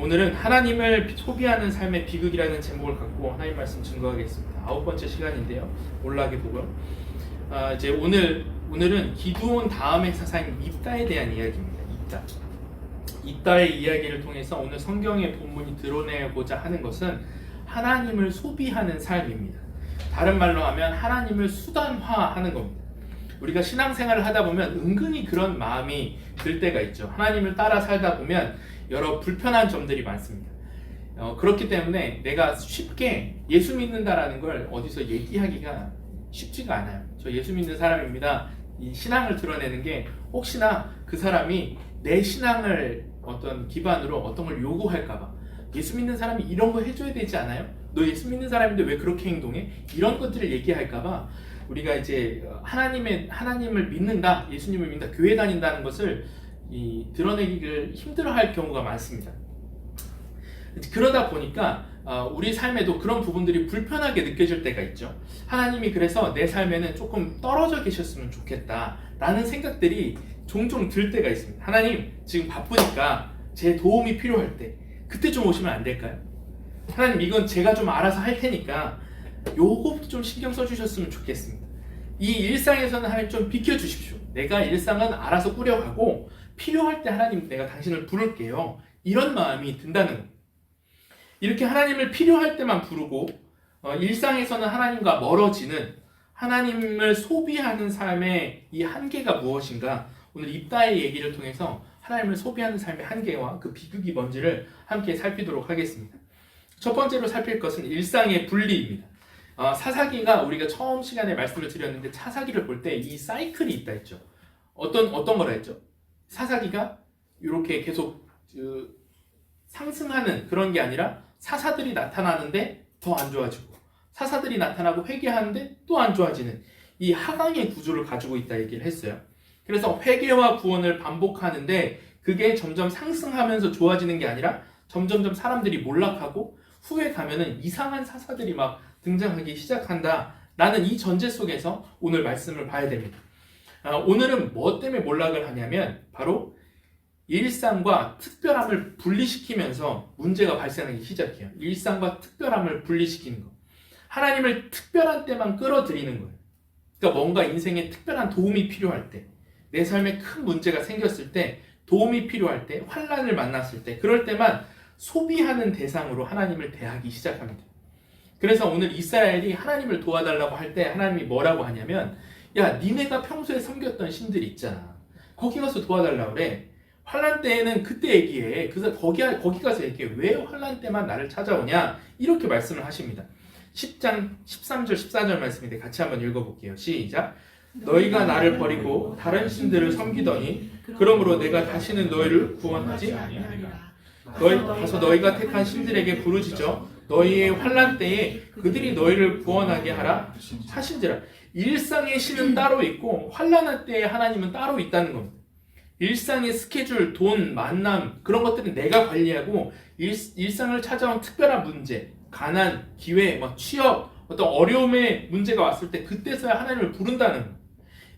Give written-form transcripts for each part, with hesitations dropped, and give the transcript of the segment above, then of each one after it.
오늘은 하나님을 소비하는 삶의 비극이라는 제목을 갖고 하나님 말씀 증거하겠습니다. 9번째 시간인데요. 올라가게 보고요. 이제 오늘은 기드온 다음의 사사인 입다에 대한 이야기입니다. 입다의 이야기를 통해서 오늘 성경의 본문이 드러내고자 하는 것은 하나님을 소비하는 삶입니다. 다른 말로 하면 하나님을 수단화하는 겁니다. 우리가 신앙생활을 하다 보면 은근히 그런 마음이 들 때가 있죠. 하나님을 따라 살다 보면 여러 불편한 점들이 많습니다. 그렇기 때문에 내가 쉽게 예수 믿는다라는 걸 어디서 얘기하기가 쉽지가 않아요. 저 예수 믿는 사람입니다. 이 신앙을 드러내는 게 혹시나 그 사람이 내 신앙을 어떤 기반으로 어떤 걸 요구할까봐, 예수 믿는 사람이 이런 거 해줘야 되지 않아요? 너 예수 믿는 사람인데 왜 그렇게 행동해? 이런 것들을 얘기할까봐 우리가 이제 하나님을 믿는다, 예수님을 믿는다, 교회 다닌다는 것을 드러내기를 힘들어할 경우가 많습니다. 그러다 보니까 우리 삶에도 그런 부분들이 불편하게 느껴질 때가 있죠. 하나님이 그래서 내 삶에는 조금 떨어져 계셨으면 좋겠다 라는 생각들이 종종 들 때가 있습니다. 하나님 지금 바쁘니까 제 도움이 필요할 때 그때 좀 오시면 안 될까요? 하나님 이건 제가 좀 알아서 할 테니까 요것도 좀 신경 써주셨으면 좋겠습니다. 이 일상에서는 하나님 좀 비켜주십시오. 내가 일상은 알아서 꾸려가고 필요할 때 하나님 내가 당신을 부를게요. 이런 마음이 든다는 겁니다. 이렇게 하나님을 필요할 때만 부르고 일상에서는 하나님과 멀어지는, 하나님을 소비하는 삶의 이 한계가 무엇인가, 오늘 입다의 얘기를 통해서 하나님을 소비하는 삶의 한계와 그 비극이 뭔지를 함께 살피도록 하겠습니다. 첫 번째로 살필 것은 일상의 분리입니다. 사사기가 우리가 처음 시간에 말씀을 드렸는데 사사기를 볼 때 이 사이클이 있다 했죠. 어떤 거라 했죠? 사사기가 이렇게 계속 상승하는 그런 게 아니라 사사들이 나타나는데 더 안 좋아지고, 사사들이 나타나고 회개하는데 또 안 좋아지는 이 하강의 구조를 가지고 있다 얘기를 했어요. 그래서 회개와 구원을 반복하는데 그게 점점 상승하면서 좋아지는 게 아니라 점점점 사람들이 몰락하고 후에 가면은 이상한 사사들이 막 등장하기 시작한다 라는 이 전제 속에서 오늘 말씀을 봐야 됩니다. 오늘은 뭐 때문에 몰락을 하냐면 바로 일상과 특별함을 분리시키면서 문제가 발생하기 시작해요. 일상과 특별함을 분리시키는 거. 하나님을 특별한 때만 끌어들이는 거예요. 그러니까 뭔가 인생에 특별한 도움이 필요할 때, 내 삶에 큰 문제가 생겼을 때, 도움이 필요할 때, 환난을 만났을 때, 그럴 때만 소비하는 대상으로 하나님을 대하기 시작합니다. 그래서 오늘 이스라엘이 하나님을 도와달라고 할 때 하나님이 뭐라고 하냐면, 야 니네가 평소에 섬겼던 신들이 있잖아, 거기 가서 도와달라고 그래. 환난 때에는 그때 얘기해. 그래서 거기 가서 얘기해. 왜 환난 때만 나를 찾아오냐? 이렇게 말씀을 하십니다. 10장 13절 14절 말씀인데 같이 한번 읽어볼게요. 시작. 너희가 나를 버리고 다른 신들을 섬기더니 그러므로 내가 다시는 너희를 구원하지 아니하리라. 가서 너희가 택한 신들에게 부르짖어 너희의 환난 때에 그들이 너희를 구원하게 하라 하신지라. 일상의 신은 따로 있고 환난할 때의 하나님은 따로 있다는 겁니다. 일상의 스케줄, 돈, 만남 그런 것들은 내가 관리하고 일상을 찾아온 특별한 문제, 가난, 기회, 취업, 어떤 어려움의 문제가 왔을 때 그때서야 하나님을 부른다는 거예요.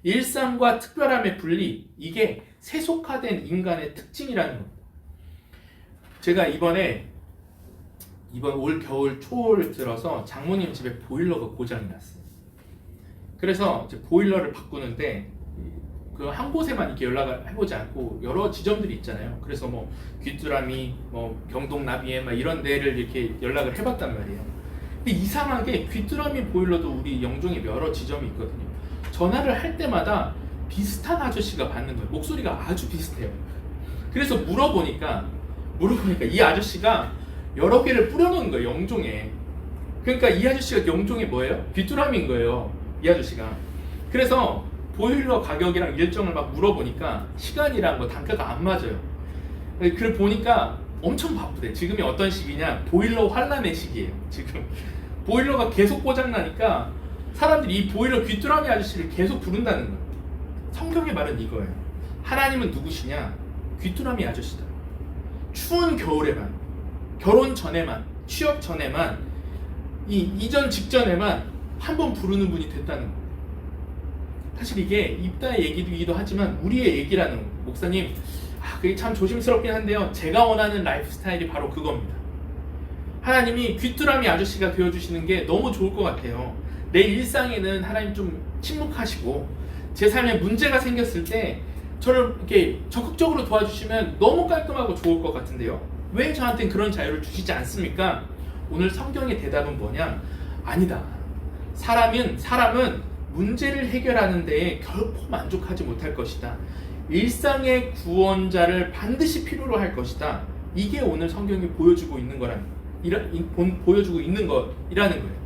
일상과 특별함의 분리, 이게 세속화된 인간의 특징이라는 겁니다. 제가 이번 올 겨울 초를 들어서 장모님 집에 보일러가 고장이 났어요. 그래서 이제 보일러를 바꾸는데 그 한 곳에만 이렇게 연락을 해보지 않고 여러 지점들이 있잖아요. 그래서 귀뚜라미, 경동나비에 이런 데를 이렇게 연락을 해봤단 말이에요. 근데 이상하게 귀뚜라미 보일러도 우리 영종에 여러 지점이 있거든요. 전화를 할 때마다 비슷한 아저씨가 받는 거예요. 목소리가 아주 비슷해요. 그래서 물어보니까 이 아저씨가 여러 개를 뿌려놓은 거예요, 영종에. 그러니까 이 아저씨가 영종에 뭐예요? 귀뚜라미인 거예요, 이 아저씨가. 그래서 보일러 가격이랑 일정을 막 물어보니까 시간이랑 단가가 안 맞아요. 그걸 보니까 엄청 바쁘대. 지금이 어떤 시기냐? 보일러 환란의 시기예요. 지금 보일러가 계속 고장나니까 사람들이 이 보일러 귀뚜라미 아저씨를 계속 부른다는 거예요. 성경의 말은 이거예요. 하나님은 누구시냐? 귀뚜라미 아저씨다. 추운 겨울에만, 결혼 전에만, 취업 전에만, 이전 직전에만 한 번 부르는 분이 됐다는 거예요. 사실 이게 입다의 얘기이기도 하지만 우리의 얘기라는 거예요. 목사님, 그게 참 조심스럽긴 한데요. 제가 원하는 라이프 스타일이 바로 그겁니다. 하나님이 귀뚜라미 아저씨가 되어주시는 게 너무 좋을 것 같아요. 내 일상에는 하나님 좀 침묵하시고 제 삶에 문제가 생겼을 때 저를 이렇게 적극적으로 도와주시면 너무 깔끔하고 좋을 것 같은데요. 왜 저한테는 그런 자유를 주시지 않습니까? 오늘 성경의 대답은 뭐냐? 아니다. 사람은 문제를 해결하는 데에 결코 만족하지 못할 것이다. 일상의 구원자를 반드시 필요로 할 것이다. 이게 오늘 성경이 보여주고 있는 보여주고 있는 것이라는 거예요.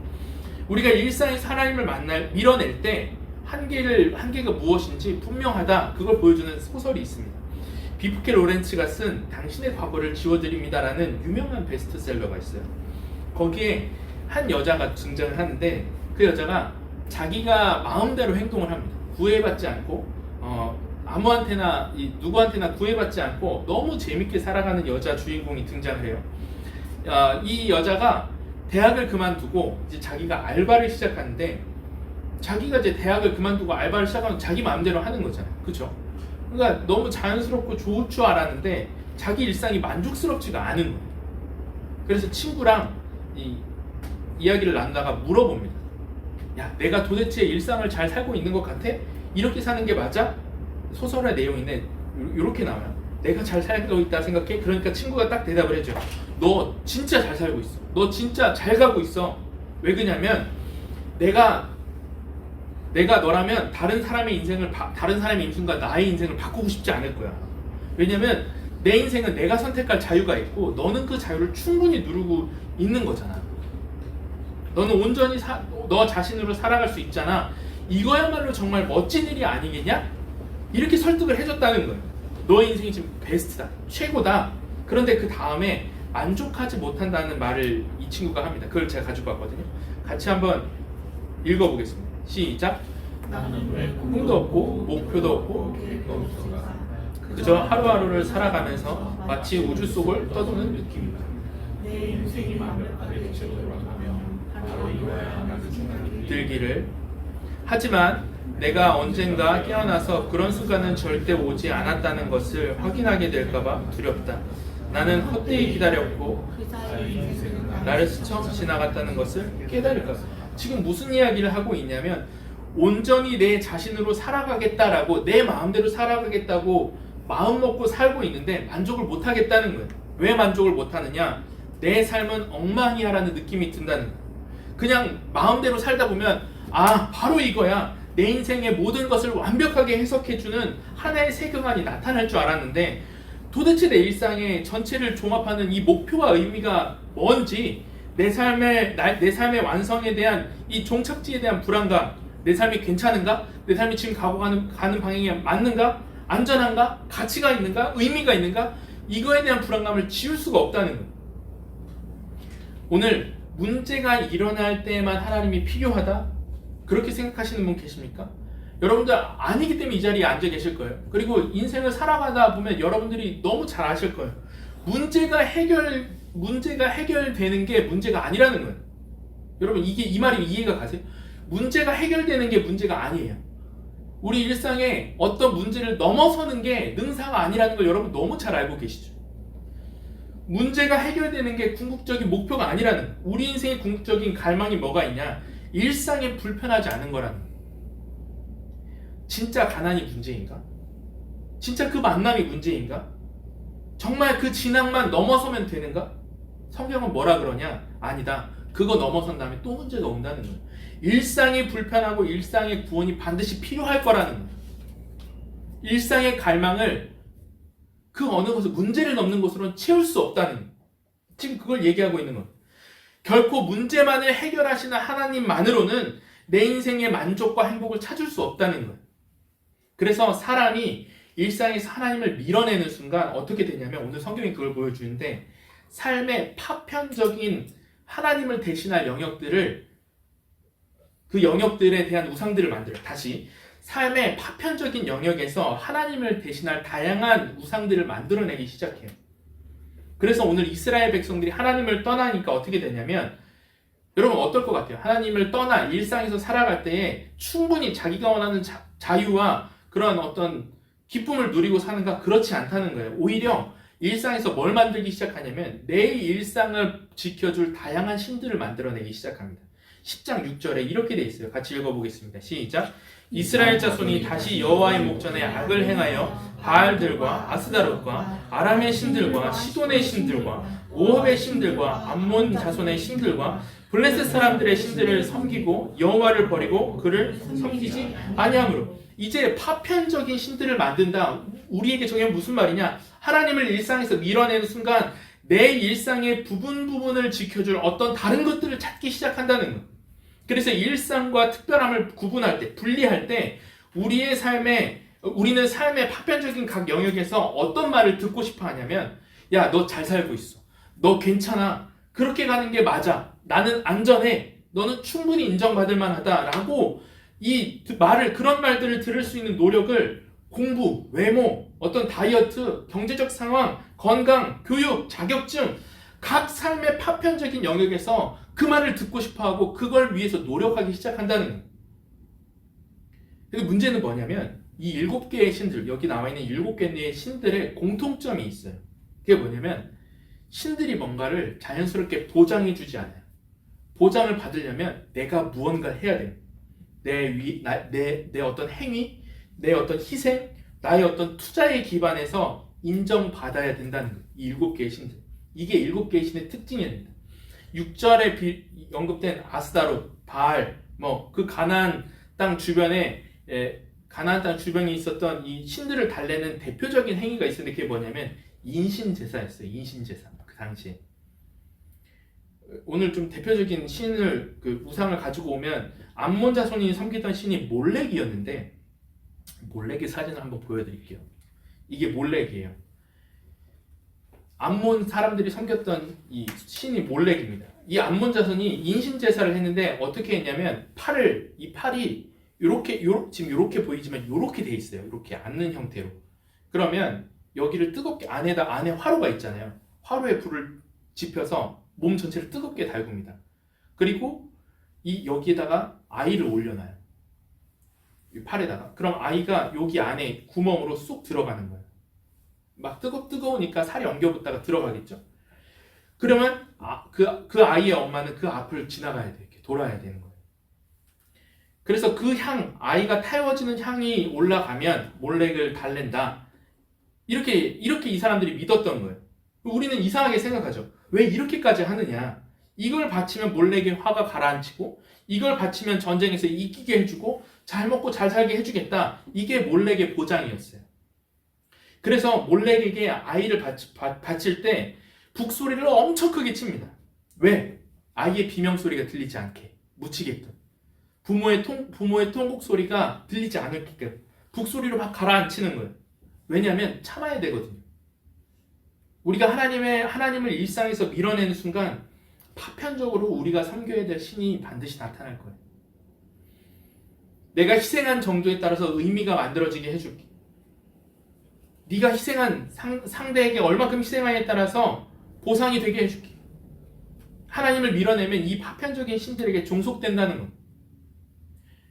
우리가 일상에서 하나님을 밀어낼 때 한계가 무엇인지 분명하다. 그걸 보여주는 소설이 있습니다. 비프케 로렌츠가 쓴 당신의 과거를 지워드립니다라는 유명한 베스트셀러가 있어요. 거기에 한 여자가 등장을 하는데 그 여자가 자기가 마음대로 행동을 합니다. 구애받지 않고 누구한테나 구애받지 않고 너무 재밌게 살아가는 여자 주인공이 등장을 해요. 이 여자가 대학을 그만두고 이제 자기가 알바를 시작하는데 자기가 이제 대학을 그만두고 알바를 시작하면 자기 마음대로 하는 거잖아요. 그렇죠? 그러니까 너무 자연스럽고 좋을 줄 알았는데 자기 일상이 만족스럽지가 않은 거예요. 그래서 친구랑 이야기를 나누다가 물어봅니다. 야, 내가 도대체 일상을 잘 살고 있는 것 같아? 이렇게 사는 게 맞아? 소설의 내용인데 이렇게 나와요. 내가 잘 살고 있다 생각해? 그러니까 친구가 딱 대답을 해줘요. 너 진짜 잘 살고 있어. 너 진짜 잘 가고 있어. 왜 그러냐면 내가 너라면 다른 사람의 인생과 나의 인생을 바꾸고 싶지 않을 거야. 왜냐면 내 인생은 내가 선택할 자유가 있고 너는 그 자유를 충분히 누리고 있는 거잖아. 너는 온전히 너 자신으로 살아갈 수 있잖아. 이거야말로 정말 멋진 일이 아니겠냐? 이렇게 설득을 해줬다는 거예요. 너의 인생이 지금 베스트다. 최고다. 그런데 그 다음에 만족하지 못한다는 말을 이 친구가 합니다. 그걸 제가 가지고 왔거든요. 같이 한번 읽어보겠습니다. 시작. 나는 왜 꿈도 없고 목표도 없고 계획도 없어. 그저 하루하루를 살아가면서 마치 우주 속을 떠도는 느낌이다. 내 인생이 완벽하게 대체로 돌아가면 바로 이거야 나그 순간이 들기를. 하지만 내가 언젠가 깨어나서 그런 순간은 절대 오지 않았다는 것을 확인하게 될까봐 두렵다. 나는 헛되이 기다렸고 나를 스쳐 지나갔다는 것을 깨달을까. 지금 무슨 이야기를 하고 있냐면 온전히 내 자신으로 살아가겠다라고 내 마음대로 살아가겠다고 마음 먹고 살고 있는데 만족을 못하겠다는 거예요. 왜 만족을 못하느냐? 내 삶은 엉망이야라는 느낌이 든다는 거예요. 그냥 마음대로 살다 보면 바로 이거야. 내 인생의 모든 것을 완벽하게 해석해주는 하나의 세계관이 나타날 줄 알았는데 도대체 내 일상의 전체를 종합하는 이 목표와 의미가 뭔지 내 삶의 완성에 대한 이 종착지에 대한 불안감, 내 삶이 괜찮은가? 내 삶이 지금 가는 방향이 맞는가? 안전한가? 가치가 있는가? 의미가 있는가? 이거에 대한 불안감을 지울 수가 없다는 거예요. 오늘 문제가 일어날 때만 하나님이 필요하다? 그렇게 생각하시는 분 계십니까? 여러분들 아니기 때문에 이 자리에 앉아 계실 거예요. 그리고 인생을 살아가다 보면 여러분들이 너무 잘 아실 거예요. 문제가 해결되는 게 문제가 아니라는 거예요. 여러분 이 말이 이해가 가세요? 문제가 해결되는 게 문제가 아니에요. 우리 일상에 어떤 문제를 넘어서는 게 능사가 아니라는 걸 여러분 너무 잘 알고 계시죠? 문제가 해결되는 게 궁극적인 목표가 아니라는 거예요. 우리 인생의 궁극적인 갈망이 뭐가 있냐? 일상에 불편하지 않은 거라는 거예요. 진짜 가난이 문제인가? 진짜 그 만남이 문제인가? 정말 그 진앙만 넘어서면 되는가? 성경은 뭐라 그러냐? 아니다. 그거 넘어선 다음에 또 문제가 온다는 거예요. 일상이 불편하고 일상의 구원이 반드시 필요할 거라는 거예요. 일상의 갈망을 그 어느 곳에 문제를 넘는 곳으로는 채울 수 없다는 거예요. 지금 그걸 얘기하고 있는 거예요. 결코 문제만을 해결하시는 하나님만으로는 내 인생의 만족과 행복을 찾을 수 없다는 거예요. 그래서 사람이 일상에서 하나님을 밀어내는 순간 어떻게 되냐면 오늘 성경이 그걸 보여주는데 삶의 파편적인 하나님을 대신할 영역들을 그 영역들에 대한 우상들을 만들어요. 다시 삶의 파편적인 영역에서 하나님을 대신할 다양한 우상들을 만들어내기 시작해요. 그래서 오늘 이스라엘 백성들이 하나님을 떠나니까 어떻게 되냐면 여러분 어떨 것 같아요? 하나님을 떠나 일상에서 살아갈 때에 충분히 자기가 원하는 자유와 그런 어떤 기쁨을 누리고 사는가? 그렇지 않다는 거예요. 오히려 일상에서 뭘 만들기 시작하냐면 내 일상을 지켜줄 다양한 신들을 만들어내기 시작합니다. 10장 6절에 이렇게 돼 있어요. 같이 읽어보겠습니다. 시작. 이스라엘 자손이 다시 여호와의 목전에 악을 행하여 바알들과 아스다롯과 아람의 신들과 시돈의 신들과 모압의 신들과 암몬 자손의 신들과 블레셋 사람들의 신들을 섬기고 여호와를 버리고 그를 섬기지 아니하므로 이제 파편적인 신들을 만든다. 우리에게 저게 무슨 말이냐? 하나님을 일상에서 밀어내는 순간 내 일상의 부분을 지켜줄 어떤 다른 것들을 찾기 시작한다는 거. 그래서 일상과 특별함을 구분할 때, 분리할 때 우리는 삶의 파편적인 각 영역에서 어떤 말을 듣고 싶어 하냐면 야, 너 잘 살고 있어. 너 괜찮아. 그렇게 가는 게 맞아. 나는 안전해. 너는 충분히 인정받을 만하다라고 그런 말들을 들을 수 있는 노력을 공부, 외모, 어떤 다이어트, 경제적 상황, 건강, 교육, 자격증 각 삶의 파편적인 영역에서 그 말을 듣고 싶어하고 그걸 위해서 노력하기 시작한다는 거예요. 근데 문제는 뭐냐면 이 7개의 신들, 여기 나와 있는 7개의 신들의 공통점이 있어요. 그게 뭐냐면 신들이 뭔가를 자연스럽게 보장해 주지 않아요. 보장을 받으려면 내가 무언가를 해야 돼요. 내 어떤 행위, 내 어떤 희생, 나의 어떤 투자에 기반해서 인정받아야 된다는 거예요. 이 7개의 신들. 이게 7개의 신의 특징입니다. 6절에 언급된 아스다롯, 바알, 그 가나안 땅 주변에 있었던 이 신들을 달래는 대표적인 행위가 있었는데 그게 뭐냐면 인신제사였어요. 인신제사. 그 당시에. 오늘 좀 대표적인 신을 우상을 가지고 오면 암몬 자손이 섬기던 신이 몰렉이었는데 몰렉의 사진을 한번 보여드릴게요. 이게 몰렉이에요. 암몬 사람들이 섬겼던 이 신이 몰렉입니다. 이 암몬 자손이 인신 제사를 했는데 어떻게 했냐면 이 팔이 지금 이렇게 보이지만 이렇게 돼 있어요. 이렇게 앉는 형태로. 그러면 여기를 뜨겁게 안에 화로가 있잖아요. 화로에 불을 지펴서 몸 전체를 뜨겁게 달굽니다. 그리고 여기에다가 아이를 올려놔요. 이 팔에다가. 그럼 아이가 여기 안에 구멍으로 쑥 들어가는 거예요. 막 뜨거우니까 살이 엉겨붙다가 들어가겠죠. 그러면 그 아이의 엄마는 그 앞을 지나가야 돼. 이렇게 돌아야 되는 거예요. 그래서 아이가 태워지는 향이 올라가면 몰렉을 달랜다. 이렇게 이 사람들이 믿었던 거예요. 우리는 이상하게 생각하죠. 왜 이렇게까지 하느냐? 이걸 바치면 몰렉의 화가 가라앉히고 이걸 바치면 전쟁에서 이기게 해주고 잘 먹고 잘 살게 해주겠다. 이게 몰렉의 보장이었어요. 그래서 몰렉에게 아이를 바칠 때 북소리를 엄청 크게 칩니다. 왜? 아이의 비명소리가 들리지 않게 묻히게끔. 부모의 통곡 소리가 들리지 않게끔 북소리로 막 가라앉히는 거예요. 왜냐하면 참아야 되거든요. 우리가 하나님을 일상에서 밀어내는 순간 파편적으로 우리가 섬겨야 될 신이 반드시 나타날 거예요. 내가 희생한 정도에 따라서 의미가 만들어지게 해줄게. 네가 희생한 상대에게 얼마큼 희생하냐에 따라서 보상이 되게 해줄게. 하나님을 밀어내면 이 파편적인 신들에게 종속된다는 것.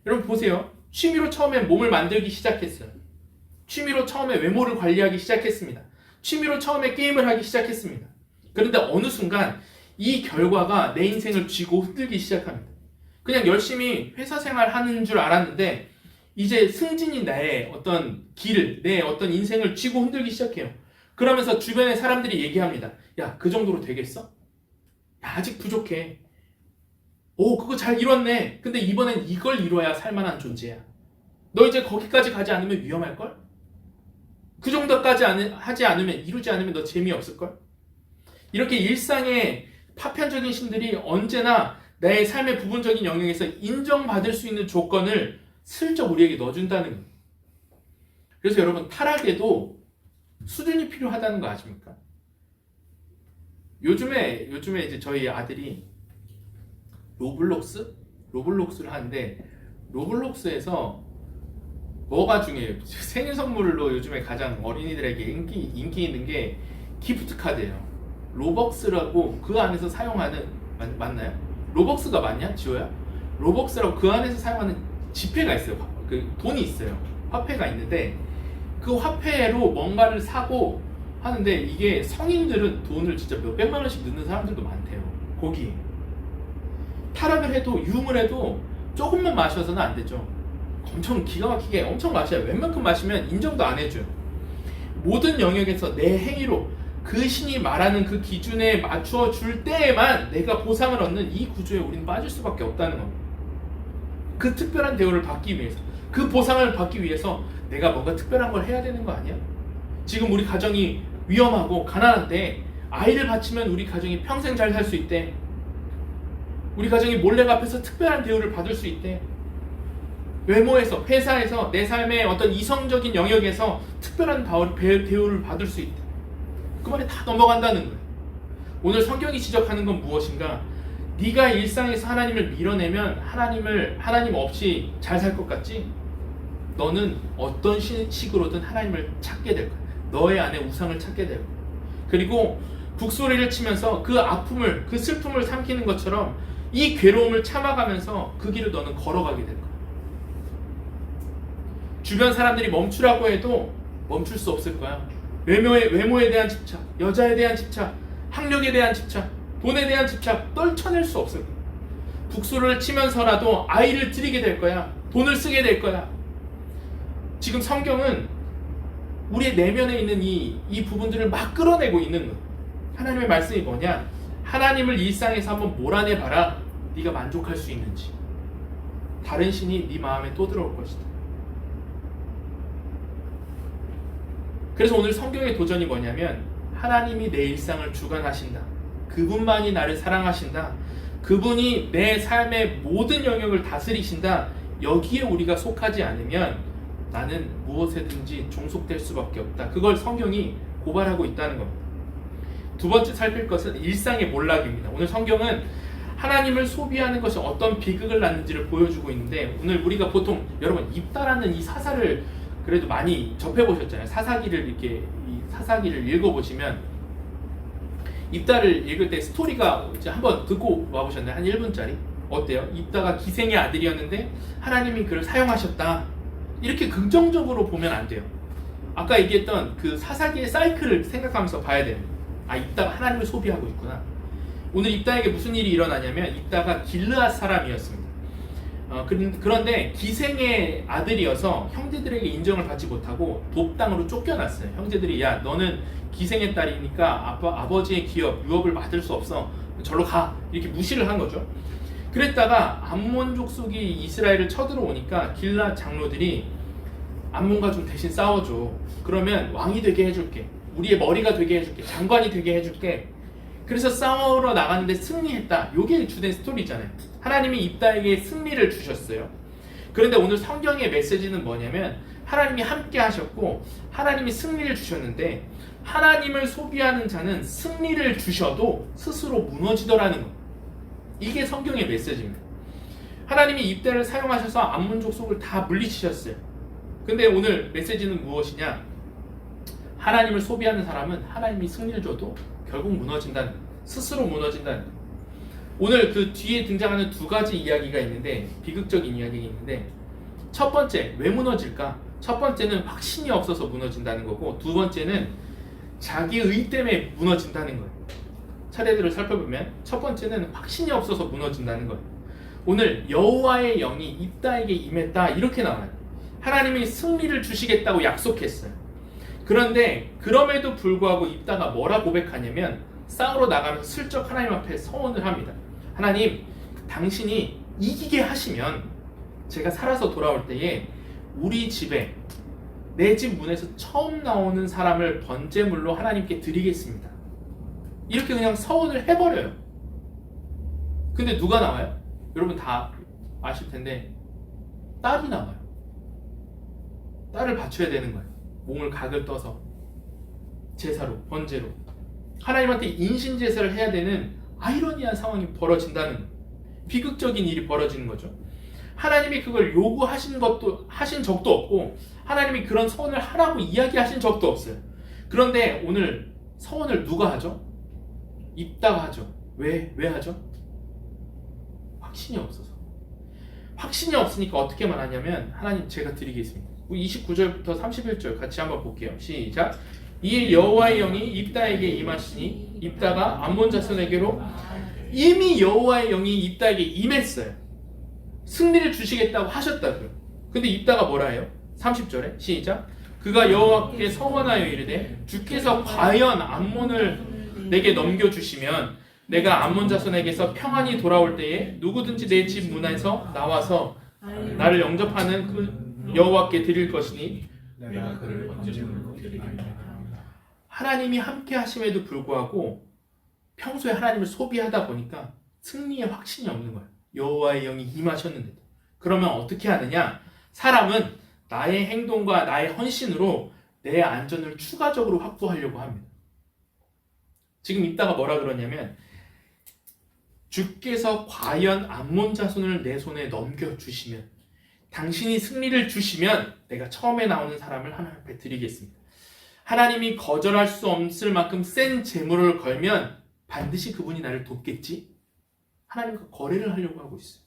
여러분 보세요. 취미로 처음에 몸을 만들기 시작했어요. 취미로 처음에 외모를 관리하기 시작했습니다. 취미로 처음에 게임을 하기 시작했습니다. 그런데 어느 순간 이 결과가 내 인생을 쥐고 흔들기 시작합니다. 그냥 열심히 회사 생활하는 줄 알았는데 이제 승진이 나의 어떤 길을, 내 어떤 인생을 쥐고 흔들기 시작해요. 그러면서 주변의 사람들이 얘기합니다. 야, 그 정도로 되겠어? 야, 아직 부족해. 오, 그거 잘 이뤘네. 근데 이번엔 이걸 이뤄야 살만한 존재야. 너 이제 거기까지 가지 않으면 위험할걸? 그 정도까지 하지 않으면, 이루지 않으면 너 재미없을걸? 이렇게 일상의 파편적인 신들이 언제나 내 삶의 부분적인 영역에서 인정받을 수 있는 조건을 슬쩍 우리에게 넣어준다는 거예요. 그래서 여러분, 타락에도 수준이 필요하다는 거 아십니까? 요즘에 이제 저희 아들이 로블록스를 하는데, 로블록스에서 뭐가 중요해요? 생일 선물로 요즘에 가장 어린이들에게 인기 있는 게 기프트 카드예요. 로벅스라고 그 안에서 사용하는, 맞나요? 로벅스가 맞냐? 지호야? 로벅스라고 그 안에서 사용하는 지폐가 있어요. 그 돈이 있어요. 화폐가 있는데 그 화폐로 뭔가를 사고 하는데 이게 성인들은 돈을 진짜 몇백만 원씩 넣는 사람들도 많대요. 거기에. 타락을 해도 유흥을 해도 조금만 마셔서는 안 되죠. 엄청 기가 막히게 엄청 마셔야 웬만큼 마시면 인정도 안 해줘요. 모든 영역에서 내 행위로 그 신이 말하는 그 기준에 맞추어 줄 때에만 내가 보상을 얻는 이 구조에 우리는 빠질 수밖에 없다는 겁니다. 그 특별한 대우를 받기 위해서, 그 보상을 받기 위해서 내가 뭔가 특별한 걸 해야 되는 거 아니야? 지금 우리 가정이 위험하고 가난한데 아이를 바치면 우리 가정이 평생 잘 살 수 있대. 우리 가정이 몰래 갚아서 특별한 대우를 받을 수 있대. 외모에서, 회사에서, 내 삶의 어떤 이성적인 영역에서 특별한 대우를 받을 수 있대. 그 말에 다 넘어간다는 거예요. 오늘 성경이 지적하는 건 무엇인가? 네가 일상에서 하나님을 밀어내면 하나님 없이 잘 살 것 같지? 너는 어떤 식으로든 하나님을 찾게 될 거야. 너의 안에 우상을 찾게 될 거야. 그리고 북소리를 치면서 그 아픔을, 그 슬픔을 삼키는 것처럼 이 괴로움을 참아가면서 그 길을 너는 걸어가게 될 거야. 주변 사람들이 멈추라고 해도 멈출 수 없을 거야. 외모에 대한 집착, 여자에 대한 집착, 학력에 대한 집착, 돈에 대한 집착 떨쳐낼 수 없을 거야. 북소리를 치면서라도 아이를 드리게 될 거야. 돈을 쓰게 될 거야. 지금 성경은 우리의 내면에 있는 이 부분들을 막 끌어내고 있는 거야. 하나님의 말씀이 뭐냐? 하나님을 일상에서 한번 몰아내봐라. 네가 만족할 수 있는지. 다른 신이 네 마음에 또 들어올 것이다. 그래서 오늘 성경의 도전이 뭐냐면 하나님이 내 일상을 주관하신다. 그분만이 나를 사랑하신다. 그분이 내 삶의 모든 영역을 다스리신다. 여기에 우리가 속하지 않으면 나는 무엇에든지 종속될 수밖에 없다. 그걸 성경이 고발하고 있다는 겁니다. 두 번째 살필 것은 일상의 몰락입니다. 오늘 성경은 하나님을 소비하는 것이 어떤 비극을 낳는지를 보여주고 있는데 오늘 우리가 보통 여러분 입다라는 이 사사를 그래도 많이 접해보셨잖아요. 사사기를 읽어보시면 입다를 읽을 때 스토리가 이제 한번 듣고 와보셨나요? 한 1분짜리? 어때요? 입다가 기생의 아들이었는데 하나님이 그를 사용하셨다. 이렇게 긍정적으로 보면 안 돼요. 아까 얘기했던 그 사사기의 사이클을 생각하면서 봐야 돼요. 아, 입다가 하나님을 소비하고 있구나. 오늘 입다에게 무슨 일이 일어나냐면 입다가 길르앗 사람이었습니다. 그런데 기생의 아들이어서 형제들에게 인정을 받지 못하고 돕당으로 쫓겨났어요. 형제들이 야 너는 기생의 딸이니까 아버지의 기업, 유업을 받을 수 없어. 절로 가. 이렇게 무시를 한 거죠. 그랬다가 암몬 족속이 이스라엘을 쳐들어오니까 길르앗 장로들이 암몬과 좀 대신 싸워줘. 그러면 왕이 되게 해줄게. 우리의 머리가 되게 해줄게. 장관이 되게 해줄게. 그래서 싸우러 나갔는데 승리했다. 이게 주된 스토리잖아요. 하나님이 입다에게 승리를 주셨어요. 그런데 오늘 성경의 메시지는 뭐냐면 하나님이 함께 하셨고 하나님이 승리를 주셨는데 하나님을 소비하는 자는 승리를 주셔도 스스로 무너지더라는 것. 이게 성경의 메시지입니다. 하나님이 입다를 사용하셔서 암몬 족속을 다 물리치셨어요. 근데 오늘 메시지는 무엇이냐? 하나님을 소비하는 사람은 하나님이 승리를 줘도 결국 무너진다는 거예요. 스스로 무너진다는 거예요. 오늘 그 뒤에 등장하는 두 가지 이야기가 있는데 비극적인 이야기가 있는데 첫 번째 왜 무너질까? 첫 번째는 확신이 없어서 무너진다는 거고 두 번째는 자기 의 때문에 무너진다는 거예요. 차례들을 살펴보면 첫 번째는 확신이 없어서 무너진다는 거예요. 오늘 여호와의 영이 입다에게 임했다 이렇게 나와요. 하나님이 승리를 주시겠다고 약속했어요. 그런데 그럼에도 불구하고 입다가 뭐라 고백하냐면 싸우러 나가면서 슬쩍 하나님 앞에 서원을 합니다. 하나님, 당신이 이기게 하시면 제가 살아서 돌아올 때에 우리 집에 내 집 문에서 처음 나오는 사람을 번제물로 하나님께 드리겠습니다. 이렇게 그냥 서원을 해버려요. 근데 누가 나와요? 여러분 다 아실 텐데 딸이 나와요. 딸을 바쳐야 되는 거예요. 몸을 각을 떠서 제사로, 번제로 하나님한테 인신제사를 해야 되는 아이러니한 상황이 벌어진다는 거예요. 비극적인 일이 벌어지는 거죠. 하나님이 그걸 요구하신 적도 없고 하나님이 그런 서원을 하라고 이야기하신 적도 없어요. 그런데 오늘 서원을 누가 하죠? 입다가 하죠. 왜 하죠? 확신이 없어서. 확신이 없으니까 어떻게 말하냐면 하나님 제가 드리겠습니다. 29절부터 31절 같이 한번 볼게요. 시작. 이 여호와의 영이 입다에게 임하시니 입다가 암몬 자손에게로 이미 여호와의 영이 입다에게 임했어요. 승리를 주시겠다고 하셨다고요. 근데 입다가 뭐라 해요? 30절에 시작. 그가 여호와께 서원하여 이르되 주께서 과연 암몬을 내게 넘겨주시면 내가 암몬 자손에게서 평안히 돌아올 때에 누구든지 내 집 문에서 나와서 나를 영접하는 그 여호와께 드릴 것이니 내가 그를 언제쯤 드리리까. 하나님이 함께 하심에도 불구하고 평소에 하나님을 소비하다 보니까 승리의 확신이 없는 거예요. 여호와의 영이 임하셨는데도. 그러면 어떻게 하느냐? 사람은 나의 행동과 나의 헌신으로 내 안전을 추가적으로 확보하려고 합니다. 지금 이따가 뭐라 그러냐면 주께서 과연 암몬 자손을 내 손에 넘겨주시면 당신이 승리를 주시면 내가 처음에 나오는 사람을 하나님 앞에 드리겠습니다. 하나님이 거절할 수 없을 만큼 센 재물을 걸면 반드시 그분이 나를 돕겠지? 하나님과 거래를 하려고 하고 있어요.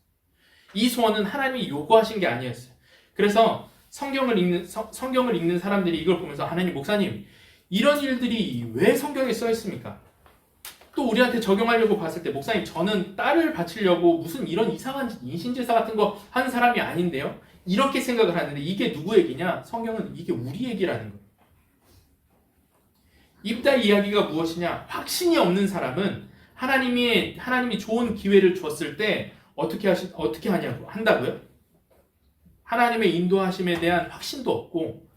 이 소원은 하나님이 요구하신 게 아니었어요. 그래서 성경을 읽는 사람들이 이걸 보면서 하나님, 목사님, 이런 일들이 왜 성경에 써 있습니까? 또 우리한테 적용하려고 봤을 때 목사님, 저는 딸을 바치려고 무슨 이런 이상한 인신제사 같은 거 하는 사람이 아닌데요? 이렇게 생각을 하는데 이게 누구 얘기냐? 성경은 이게 우리 얘기라는 거예요. 입다 이야기가 무엇이냐? 확신이 없는 사람은 하나님이 좋은 기회를 줬을 때 어떻게 한다고요? 하나님의 인도하심에 대한 확신도 없고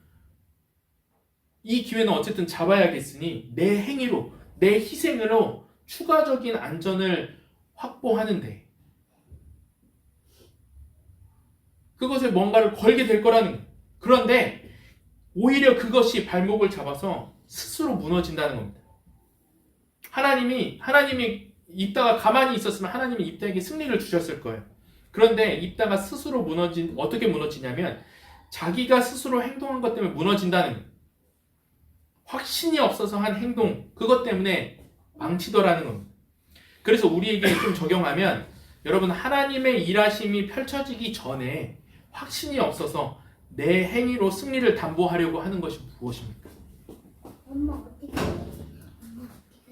이 기회는 어쨌든 잡아야겠으니 내 행위로, 내 희생으로 추가적인 안전을 확보하는데 그것에 뭔가를 걸게 될 거라는 거예요. 그런데 오히려 그것이 발목을 잡아서 스스로 무너진다는 겁니다. 하나님이 입다가 가만히 있었으면 하나님이 입다에게 승리를 주셨을 거예요. 그런데 입다가 스스로 어떻게 무너지냐면 자기가 스스로 행동한 것 때문에 무너진다는 거예요. 확신이 없어서 한 행동, 그것 때문에 망치더라는 겁니다. 그래서 우리에게 좀 적용하면 여러분, 하나님의 일하심이 펼쳐지기 전에 확신이 없어서 내 행위로 승리를 담보하려고 하는 것이 무엇입니까?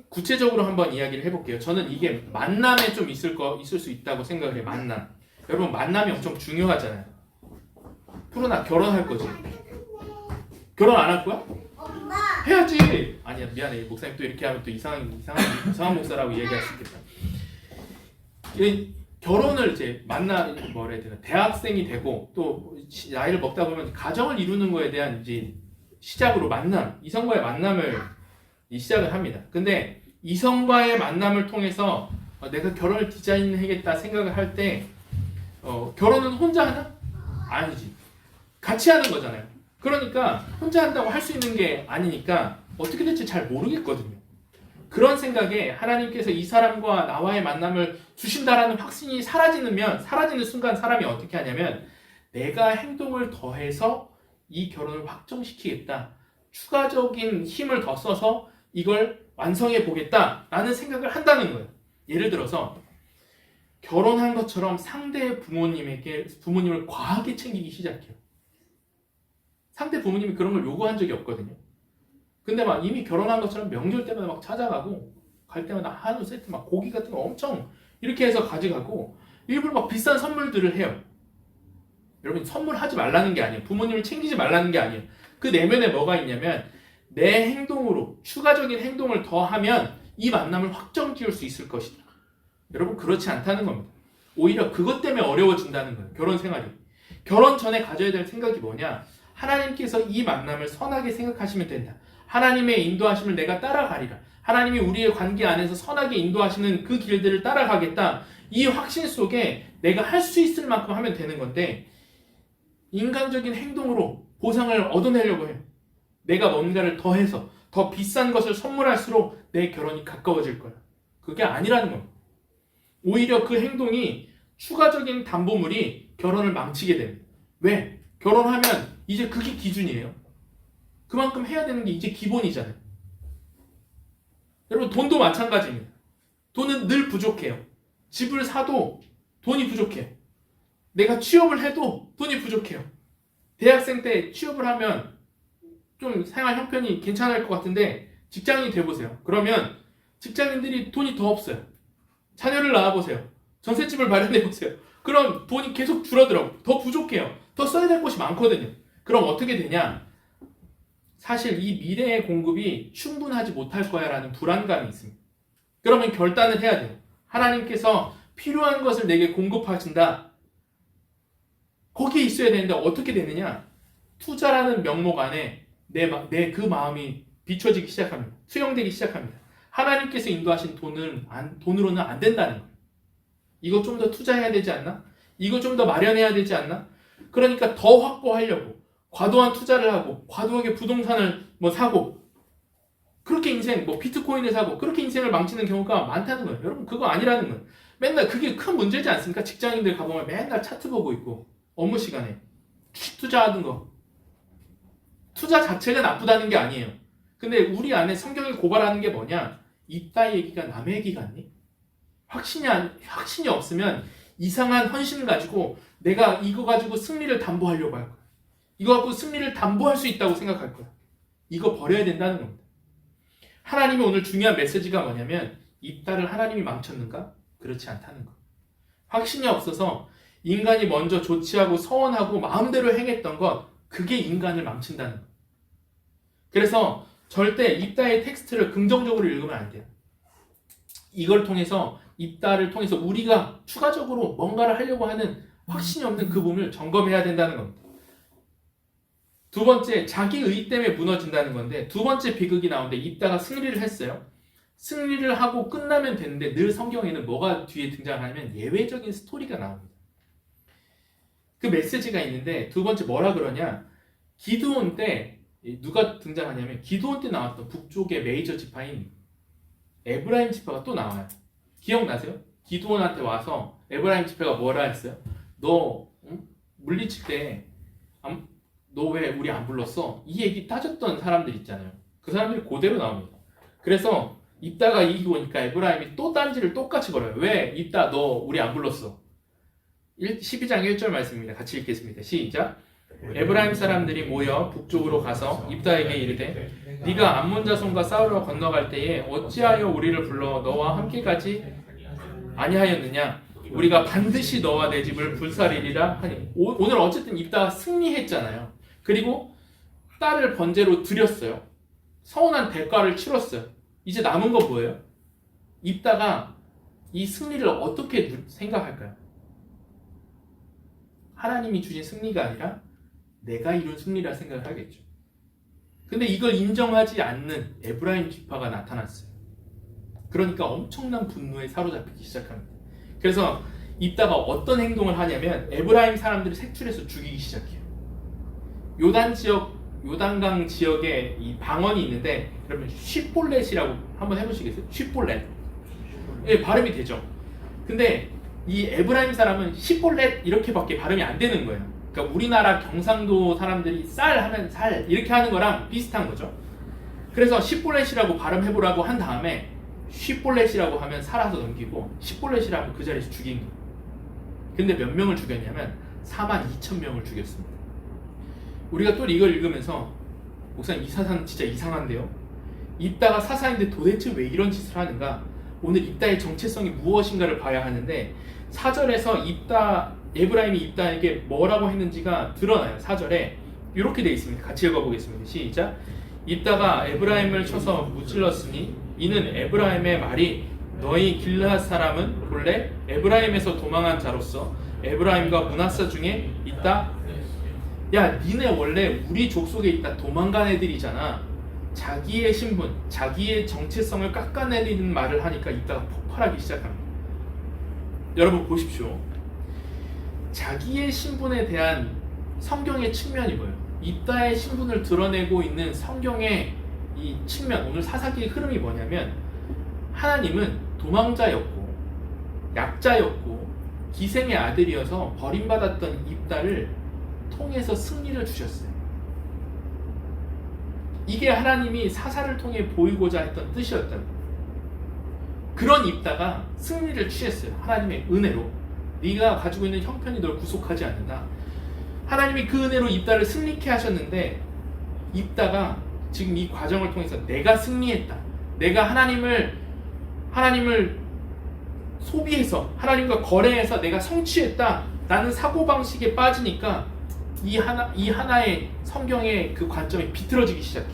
구체적으로 한번 이야기를 해볼게요. 저는 이게 만남에 좀 있을 수 있다고 생각을 해요. 만남. 여러분, 만남이 엄청 중요하잖아요. 푸르나 결혼할 거지? 결혼 안 할 거야? 해야지. 아니야, 미안해. 목사님 또 이렇게 하면 또 이상한 목사라고 얘기할 수 있겠다. 결혼을 이제 뭐라 해야 되나, 대학생이 되고 또 나이를 먹다 보면 가정을 이루는 거에 대한 이제 시작으로 이성과의 만남을 시작을 합니다. 근데 이성과의 만남을 통해서 내가 결혼을 디자인해야겠다 생각을 할 때 결혼은 혼자 하나? 아니지. 같이 하는 거잖아요. 그러니까 혼자 한다고 할 수 있는 게 아니니까 어떻게 될지 잘 모르겠거든요. 그런 생각에 하나님께서 이 사람과 나와의 만남을 주신다라는 확신이 사라지는 순간 사람이 어떻게 하냐면 내가 행동을 더해서 이 결혼을 확정시키겠다. 추가적인 힘을 더 써서 이걸 완성해 보겠다라는 생각을 한다는 거예요. 예를 들어서 결혼한 것처럼 상대 부모님을 과하게 챙기기 시작해요. 상대 부모님이 그런 걸 요구한 적이 없거든요. 근데 막 이미 결혼한 것처럼 명절 때마다 막 찾아가고 갈 때마다 한우 세트 막 고기 같은 거 엄청 이렇게 해서 가져가고 일부러 막 비싼 선물들을 해요. 여러분, 선물하지 말라는 게 아니에요. 부모님을 챙기지 말라는 게 아니에요. 그 내면에 뭐가 있냐면 내 행동으로 추가적인 행동을 더하면 이 만남을 확정 지을 수 있을 것이다. 여러분, 그렇지 않다는 겁니다. 오히려 그것 때문에 어려워진다는 거예요. 결혼 생활이. 결혼 전에 가져야 될 생각이 뭐냐? 하나님께서 이 만남을 선하게 생각하시면 된다. 하나님의 인도하심을 내가 따라가리라. 하나님이 우리의 관계 안에서 선하게 인도하시는 그 길들을 따라가겠다. 이 확신 속에 내가 할 수 있을 만큼 하면 되는 건데 인간적인 행동으로 보상을 얻어내려고 해요. 내가 뭔가를 더해서 더 비싼 것을 선물할수록 내 결혼이 가까워질 거야. 그게 아니라는 겁니다. 오히려 그 행동이 추가적인 담보물이 결혼을 망치게 됩니다. 왜? 결혼하면 이제 그게 기준이에요. 그만큼 해야 되는 게 이제 기본이잖아요. 여러분, 돈도 마찬가지입니다. 돈은 늘 부족해요. 집을 사도 돈이 부족해요. 내가 취업을 해도 돈이 부족해요. 대학생 때 취업을 하면 좀 생활 형편이 괜찮을 것 같은데 직장인이 돼보세요. 그러면 직장인들이 돈이 더 없어요. 자녀를 낳아보세요. 전셋집을 마련해보세요. 그럼 돈이 계속 줄어들어. 더 부족해요. 더 써야 될 곳이 많거든요. 그럼 어떻게 되냐? 사실 이 미래의 공급이 충분하지 못할 거야 라는 불안감이 있습니다. 그러면 결단을 해야 돼요. 하나님께서 필요한 것을 내게 공급하신다. 거기에 있어야 되는데 어떻게 되느냐? 투자라는 명목 안에 내 그 마음이 비춰지기 시작합니다. 수용되기 시작합니다. 하나님께서 인도하신 돈으로는 안 된다는 거예요. 이거 좀 더 투자해야 되지 않나? 이거 좀 더 마련해야 되지 않나? 그러니까 더 확보하려고 과도한 투자를 하고 과도하게 부동산을 사고 그렇게 인생 비트코인을 사고 그렇게 인생을 망치는 경우가 많다는 거예요. 여러분 그거 아니라는 거예요. 맨날 그게 큰 문제지 않습니까? 직장인들 가보면 맨날 차트 보고 있고 업무 시간에 투자하는 거 투자 자체가 나쁘다는 게 아니에요. 근데 우리 안에 성경이 고발하는 게 뭐냐? 이따 얘기가 남의 얘기 같니? 확신이 없으면 이상한 헌신을 가지고 내가 이거 가지고 승리를 담보하려고 할 거야. 이거 갖고 승리를 담보할 수 있다고 생각할 거야. 이거 버려야 된다는 겁니다. 하나님이 오늘 중요한 메시지가 뭐냐면 이따를 하나님이 망쳤는가? 그렇지 않다는 거. 확신이 없어서 인간이 먼저 조치하고 서원하고 마음대로 행했던 것 그게 인간을 망친다는 거. 그래서 절대 이따의 텍스트를 긍정적으로 읽으면 안 돼요. 이걸 통해서 이따를 통해서 우리가 추가적으로 뭔가를 하려고 하는 확신이 없는 그 부분을 점검해야 된다는 겁니다. 두 번째, 자기 의 때문에 무너진다는 건데 두 번째 비극이 나오는데 이따가 승리를 했어요. 승리를 하고 끝나면 되는데 늘 성경에는 뭐가 뒤에 등장하냐면 예외적인 스토리가 나옵니다. 그 메시지가 있는데 두 번째 뭐라 그러냐? 기드온 때 누가 등장하냐면 기드온 때 나왔던 북쪽의 메이저 지파인 에브라임 지파가 또 나와요. 기억나세요? 기드온한테 와서 에브라임 지파가 뭐라 했어요? 너 물리칠 때 너 왜 우리 안 불렀어? 이 얘기 따졌던 사람들 있잖아요. 그 사람들이 그대로 나옵니다. 그래서 이따가 이기고 오니까 에브라임이 또 딴지를 똑같이 걸어요. 왜? 이따 너 우리 안 불렀어. 12장 1절 말씀입니다. 같이 읽겠습니다. 시작. 에브라임 사람들이 모여 북쪽으로 가서 입다에게 이르되 네가 암몬 자손과 싸우러 건너갈 때에 어찌하여 우리를 불러 너와 함께 가지 아니하였느냐? 우리가 반드시 너와 내 집을 불살리리라 하니. 오늘 어쨌든 입다가 승리했잖아요. 그리고 딸을 번제로 드렸어요. 서운한 대가를 치렀어요. 이제 남은 건 뭐예요? 입다가 이 승리를 어떻게 생각할까요? 하나님이 주신 승리가 아니라 내가 이룬 승리라 생각을 하겠죠. 근데 이걸 인정하지 않는 에브라임 지파가 나타났어요. 그러니까 엄청난 분노에 사로잡히기 시작합니다. 그래서 입다가 어떤 행동을 하냐면 에브라임 사람들을 색출해서 죽이기 시작해요. 요단강 지역에 이 방언이 있는데 그러면 쉬볼렛이라고 한번 해보시겠어요? 쉬볼렛. 예, 발음이 되죠. 근데 이 에브라임 사람은 시볼렛 이렇게밖에 발음이 안 되는 거예요. 그러니까 우리나라 경상도 사람들이 쌀 하면 살 이렇게 하는 거랑 비슷한 거죠. 그래서 시볼렛이라고 발음해보라고 한 다음에 쉬볼렛이라고 하면 살아서 넘기고 시볼렛이라고 하면 그 자리에서 죽인 거예요. 근데 몇 명을 죽였냐면 42,000명을 죽였습니다. 우리가 또 이걸 읽으면서 목사님 이 사상 진짜 이상한데요. 입다가 사사인데 도대체 왜 이런 짓을 하는가? 오늘 입다의 정체성이 무엇인가를 봐야 하는데 4절에서 에브라임이 입다에게 뭐라고 했는지가 드러나요. 4절에 이렇게 되어 있습니다. 같이 읽어보겠습니다. 시작. 입다가 에브라임을 쳐서 무찔렀으니 이는 에브라임의 말이 너희 길르앗 사람은 본래 에브라임에서 도망한 자로서 에브라임과 므낫사 중에 있다. 야, 니네 원래 우리 족속에 있다 도망간 애들이잖아. 자기의 신분, 자기의 정체성을 깎아내리는 말을 하니까 이따가 폭발하기 시작합니다. 여러분 보십시오. 자기의 신분에 대한 성경의 측면이 뭐예요? 이따의 신분을 드러내고 있는 성경의 이 측면, 오늘 사사기의 흐름이 뭐냐면 하나님은 도망자였고 약자였고 기생의 아들이어서 버림받았던 입다를 통해서 승리를 주셨어요. 이게 하나님이 사사를 통해 보이고자 했던 뜻이었다고. 그런 입다가 승리를 취했어요. 하나님의 은혜로. 네가 가지고 있는 형편이 널 구속하지 않는다. 하나님이 그 은혜로 입다를 승리케 하셨는데 입다가 지금 이 과정을 통해서 내가 승리했다. 내가 하나님을 소비해서 하나님과 거래해서 내가 성취했다. 라는 사고방식에 빠지니까 이 하나의 성경의 그 관점이 비틀어지기 시작해.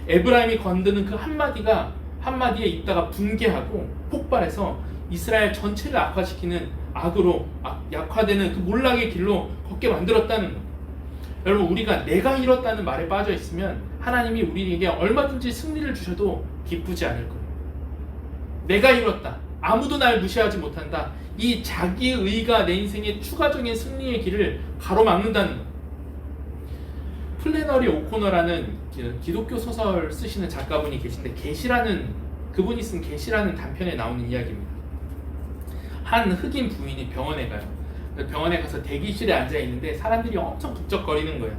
에브라임이 건드는 그 한마디에 입다가 붕괴하고 폭발해서 이스라엘 전체를 악화시키는 악으로 약화되는 그 몰락의 길로 걷게 만들었다는 거. 여러분, 우리가 내가 이뤘다는 말에 빠져 있으면 하나님이 우리에게 얼마든지 승리를 주셔도 기쁘지 않을 거예요. 내가 이뤘다. 아무도 날 무시하지 못한다. 이 자기의가 내 인생의 추가적인 승리의 길을 가로막는다는 거. 플래너리 오코너라는 기독교 소설 쓰시는 작가분이 계신데 그분이 쓴 계시라는 단편에 나오는 이야기입니다. 한 흑인 부인이 병원에 가요. 병원에 가서 대기실에 앉아 있는데 사람들이 엄청 북적거리는 거예요.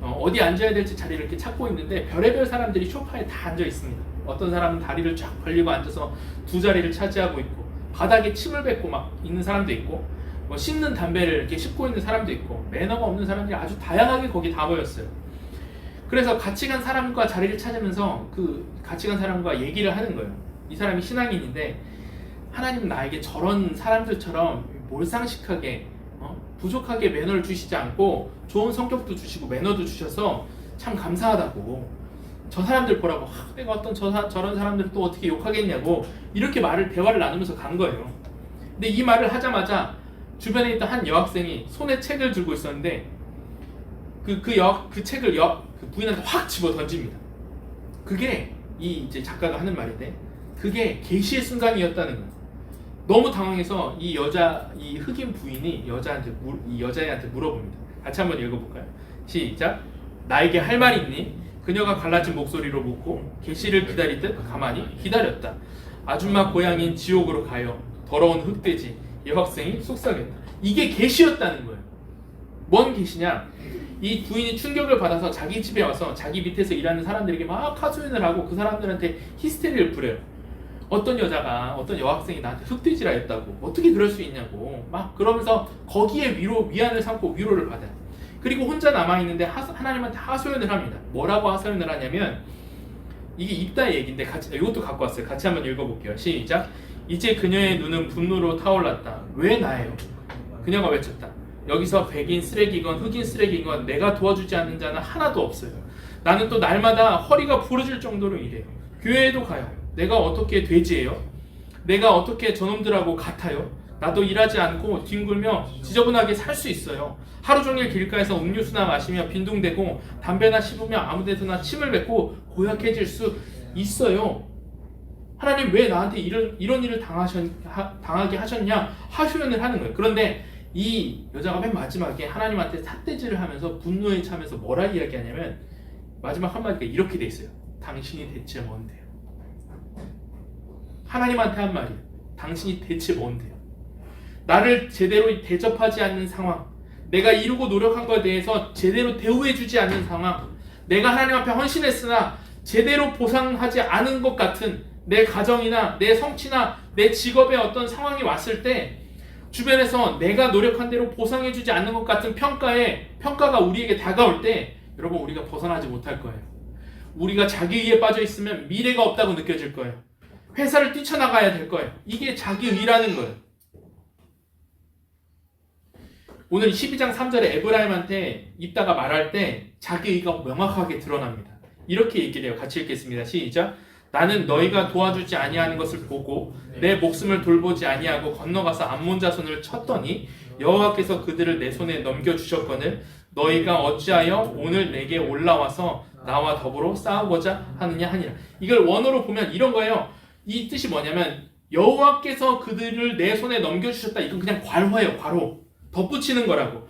어디 앉아야 될지 자리를 이렇게 찾고 있는데 별의별 사람들이 소파에 다 앉아 있습니다. 어떤 사람은 다리를 쫙 벌리고 앉아서 두 자리를 차지하고 있고, 바닥에 침을 뱉고 막 있는 사람도 있고, 씹는 담배를 이렇게 씹고 있는 사람도 있고, 매너가 없는 사람들이 아주 다양하게 거기 다 모였어요. 그래서 같이 간 사람과 자리를 찾으면서 그 같이 간 사람과 얘기를 하는 거예요. 이 사람이 신앙인인데, 하나님은 나에게 저런 사람들처럼 몰상식하게 부족하게 매너를 주시지 않고 좋은 성격도 주시고 매너도 주셔서 참 감사하다고, 저 사람들 보라고 내가 어떤 저런 사람들을 또 어떻게 욕하겠냐고 이렇게 대화를 나누면서 간 거예요. 근데 이 말을 하자마자 주변에 있던 한 여학생이 손에 책을 들고 있었는데 그 책을 그 부인한테 확 집어 던집니다. 그게 이제 작가가 하는 말인데, 그게 계시의 순간이었다는 거예요. 너무 당황해서 이 흑인 부인이 이 여자애한테 물어봅니다. 같이 한번 읽어볼까요? 시작. 나에게 할 말 있니? 그녀가 갈라진 목소리로 묻고 계시를 기다리듯 가만히 기다렸다. 아줌마 고향인 지옥으로 가요. 더러운 흑돼지. 여학생이 속삭였다. 이게 계시였다는 거예요. 뭔 계시냐? 이 부인이 충격을 받아서 자기 집에 와서 자기 밑에서 일하는 사람들에게 막 하소연을 하고 그 사람들한테 히스테리를 부려요. 어떤 여학생이 나한테 흑돼지라 했다고, 어떻게 그럴 수 있냐고 막 그러면서 거기에 위안을 삼고 위로를 받아요. 그리고 혼자 남아있는데 하나님한테 하소연을 합니다. 뭐라고 하소연을 하냐면, 이게 입다의 얘기인데 이것도 갖고 왔어요. 같이 한번 읽어볼게요. 시작. 이제 그녀의 눈은 분노로 타올랐다. 왜 나예요? 그녀가 외쳤다. 여기서 백인 쓰레기건 흑인 쓰레기건 내가 도와주지 않는 자는 하나도 없어요. 나는 또 날마다 허리가 부러질 정도로 일해요. 교회에도 가요. 내가 어떻게 돼지예요? 내가 어떻게 저놈들하고 같아요? 나도 일하지 않고 뒹굴며 지저분하게 살 수 있어요. 하루 종일 길가에서 음료수나 마시며 빈둥대고 담배나 씹으며 아무데서나 침을 뱉고 고약해질 수 있어요. 하나님 왜 나한테 이런 일을 당하게 하셨냐? 하소연을 하는 거예요. 그런데 이 여자가 맨 마지막에 하나님한테 삿대질을 하면서 분노에 차면서 뭐라 이야기하냐면, 마지막 한마디가 이렇게 돼 있어요. 당신이 대체 뭔데요? 하나님한테 한 말이에요. 당신이 대체 뭔데요? 나를 제대로 대접하지 않는 상황, 내가 이루고 노력한 것에 대해서 제대로 대우해주지 않는 상황, 내가 하나님 앞에 헌신했으나 제대로 보상하지 않은 것 같은 내 가정이나 내 성취나 내 직업의 어떤 상황이 왔을 때, 주변에서 내가 노력한 대로 보상해주지 않는 것 같은 평가가 우리에게 다가올 때, 여러분, 우리가 벗어나지 못할 거예요. 우리가 자기의에 빠져 있으면 미래가 없다고 느껴질 거예요. 회사를 뛰쳐나가야 될 거예요. 이게 자기의라는 거예요. 오늘 12장 3절에 에브라임한테 입다가 말할 때 자기의가 명확하게 드러납니다. 이렇게 얘기를 해요. 같이 읽겠습니다. 시작. 나는 너희가 도와주지 아니하는 것을 보고 내 목숨을 돌보지 아니하고 건너가서 암몬 자손을 쳤더니 여호와께서 그들을 내 손에 넘겨주셨거늘 너희가 어찌하여 오늘 내게 올라와서 나와 더불어 싸우고자 하느냐 하니라. 이걸 원어로 보면 이런 거예요. 이 뜻이 뭐냐면, 여호와께서 그들을 내 손에 넘겨주셨다. 이건 그냥 괄호예요. 괄호. 덧붙이는 거라고.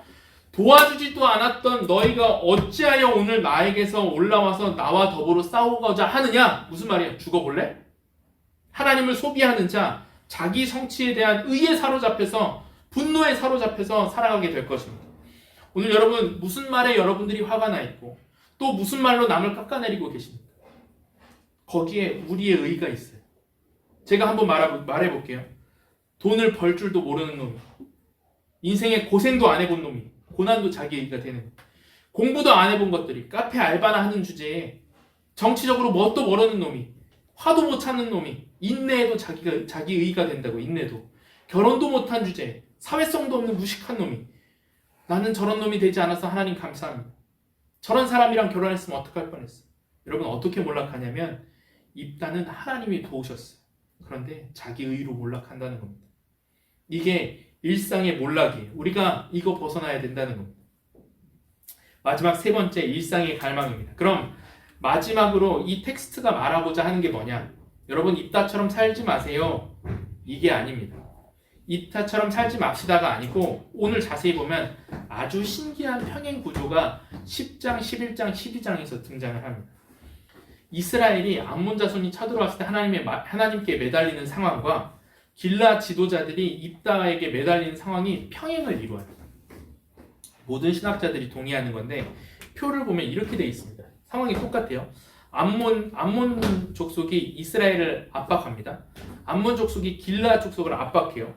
도와주지도 않았던 너희가 어찌하여 오늘 나에게서 올라와서 나와 더불어 싸우고자 하느냐? 무슨 말이야? 죽어볼래? 하나님을 소비하는 자, 자기 성취에 대한 의에 사로잡혀서, 분노에 사로잡혀서 살아가게 될 것입니다. 오늘 여러분, 무슨 말에 여러분들이 화가 나 있고 또 무슨 말로 남을 깎아내리고 계십니까? 거기에 우리의 의가 있어요. 제가 한번 말해볼게요. 돈을 벌 줄도 모르는 놈이, 인생에 고생도 안 해본 놈이 고난도 자기 의가 되는 거예요. 공부도 안 해본 것들이 카페 알바나 하는 주제에 정치적으로 뭣도 모르는 놈이 화도 못 찾는 놈이 인내해도 자기 의가 된다고. 인내도 결혼도 못한 주제에 사회성도 없는 무식한 놈이 나는 저런 놈이 되지 않아서 하나님 감사합니다. 저런 사람이랑 결혼했으면 어떡할 뻔했어. 여러분 어떻게 몰락하냐면 입다는 하나님이 도우셨어요. 그런데 자기 의로 몰락한다는 겁니다. 이게 일상의 몰락이에요. 우리가 이거 벗어나야 된다는 겁니다. 마지막 세 번째, 일상의 갈망입니다. 그럼 마지막으로 이 텍스트가 말하고자 하는 게 뭐냐? 여러분 입다처럼 살지 마세요. 이게 아닙니다. 입다처럼 살지 맙시다가 아니고 오늘 자세히 보면 아주 신기한 평행 구조가 10장, 11장, 12장에서 등장을 합니다. 이스라엘이 암몬 자손이 쳐들어왔을 때 하나님께 매달리는 상황과 길라 지도자들이 입다에게 매달리는 상황이 평행을 이루어요. 모든 신학자들이 동의하는 건데 표를 보면 이렇게 되어 있습니다. 상황이 똑같아요. 암몬 족속이 이스라엘을 압박합니다. 암몬 족속이 길라 족속을 압박해요.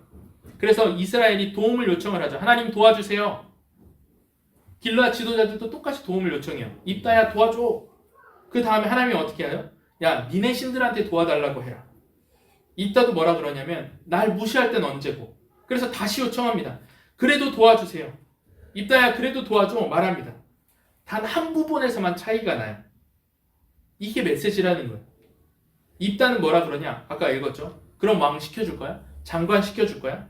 그래서 이스라엘이 도움을 요청을 하죠. 하나님 도와주세요. 길라 지도자들도 똑같이 도움을 요청해요. 입다야 도와줘. 그 다음에 하나님이 어떻게 해요? 야 니네 신들한테 도와달라고 해라. 입다도 뭐라 그러냐면 날 무시할 땐 언제고. 그래서 다시 요청합니다. 그래도 도와주세요. 입다야 그래도 도와줘 말합니다. 단 한 부분에서만 차이가 나요. 이게 메시지라는 거예요. 입다는 뭐라 그러냐? 아까 읽었죠? 그럼 왕 시켜줄 거야? 장관 시켜줄 거야?